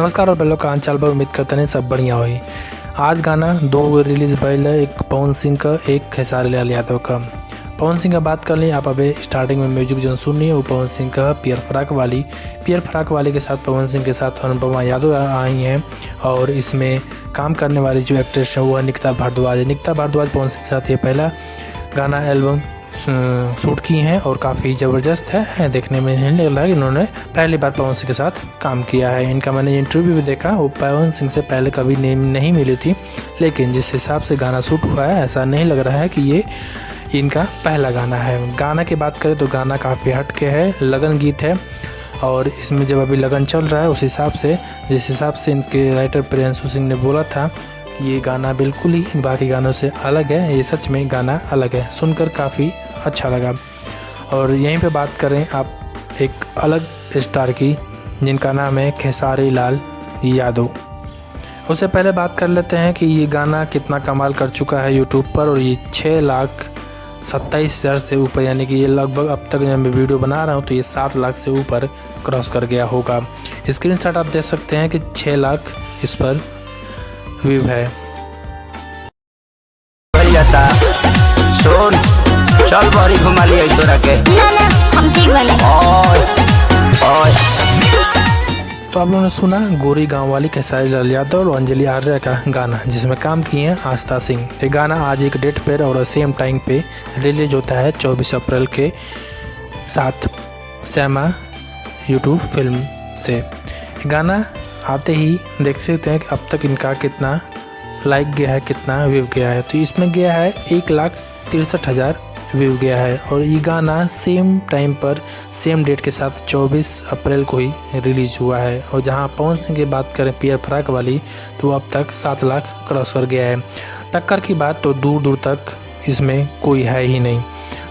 नमस्कार और बेलो का हालचाल बा। उम्मीद करते हैं सब बढ़िया होई। आज गाना दो रिलीज़ भइल है, एक पवन सिंह का, एक खेसारी लाल यादव का। पवन सिंह का बात कर ली आप अभी स्टार्टिंग में म्यूजिक जो सुननी है वो पवन सिंह का पियर फराक वाली के साथ पवन सिंह के साथ अनुपमा यादव आई हैं और इसमें काम करने वाली जो एक्ट्रेस है वो है निकिता भारद्वाज। पवन सिंह के साथ ये पहला गाना एल्बम शूट की हैं और काफ़ी ज़बरदस्त है। देखने में नहीं लग रहा है इन्होंने पहली बार पवन सिंह के साथ काम किया है। इनका मैंने इंटरव्यू भी देखा, वो पवन सिंह से पहले कभी नहीं मिली थी, लेकिन जिस हिसाब से गाना शूट हुआ है ऐसा नहीं लग रहा है कि ये इनका पहला गाना है। गाना की बात करें तो गाना काफ़ी हट के है, लगन गीत है और इसमें जब अभी लगन चल रहा है उस हिसाब से जिस हिसाब से इनके राइटर प्रियांशु सिंह ने बोला था ये गाना बिल्कुल ही बाकी गानों से अलग है। ये सच में गाना अलग है, सुनकर काफ़ी अच्छा लगा। और यहीं पे बात करें आप एक अलग स्टार की जिनका नाम है खेसारी लाल यादव। उससे पहले बात कर लेते हैं कि ये गाना कितना कमाल कर चुका है यूट्यूब पर, और ये 6,27,000 से ऊपर, यानी कि ये लगभग अब तक जब मैं वीडियो बना रहा हूँ तो ये 7 लाख से ऊपर क्रॉस कर गया होगा। स्क्रीनशॉट आप देख सकते हैं कि 6 लाख इस पर व्यू है। चल बड़ी घुमा लिया तोरा के ना हम ठीक बने। ओए तो आप लोगों ने सुना गोरी गांव वाली खेसारी लाल यादव और अंजलि आर्या का गाना जिसमें काम किए हैं आस्था सिंह। ये गाना आज एक डेट पर और सेम टाइम पे रिलीज होता है 24 अप्रैल के साथ श्यामा यूट्यूब फिल्म से। गाना आते ही देख सकते हैं कि अब तक इनका कितना लाइक गया है, कितना व्यू गया है। तो इसमें गया है 1,63,000 व्यू गया है और ये गाना सेम टाइम पर सेम डेट के साथ 24 अप्रैल को ही रिलीज हुआ है। और जहां पवन सिंह की बात करें पियर फराक वाली तो अब तक 7 लाख क्रॉस कर गया है। टक्कर की बात तो दूर दूर तक इसमें कोई है ही नहीं।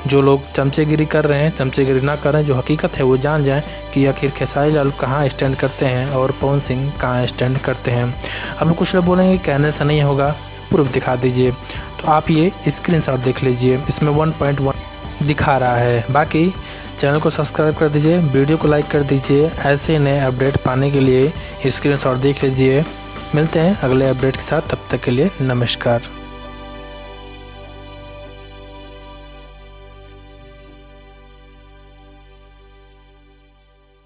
जो लोग चमचेगिरी कर रहे हैं चमचेगिरी ना कर रहे हैं, जो हकीकत है वो जान जाएं कि आखिर खेसारी लाल कहाँ स्टैंड करते हैं और पवन सिंह कहाँ स्टैंड करते हैं। अब लोग कुछ लोग बोलेंगे कहने से नहीं होगा, प्रूफ दिखा दीजिए। तो आप ये स्क्रीनशॉट देख लीजिए, इसमें 1.1 दिखा रहा है। बाकी चैनल को सब्सक्राइब कर दीजिए, वीडियो को लाइक कर दीजिए। ऐसे नए अपडेट पाने के लिए स्क्रीनशॉट देख लीजिए। मिलते हैं अगले अपडेट के साथ, तब तक के लिए नमस्कार।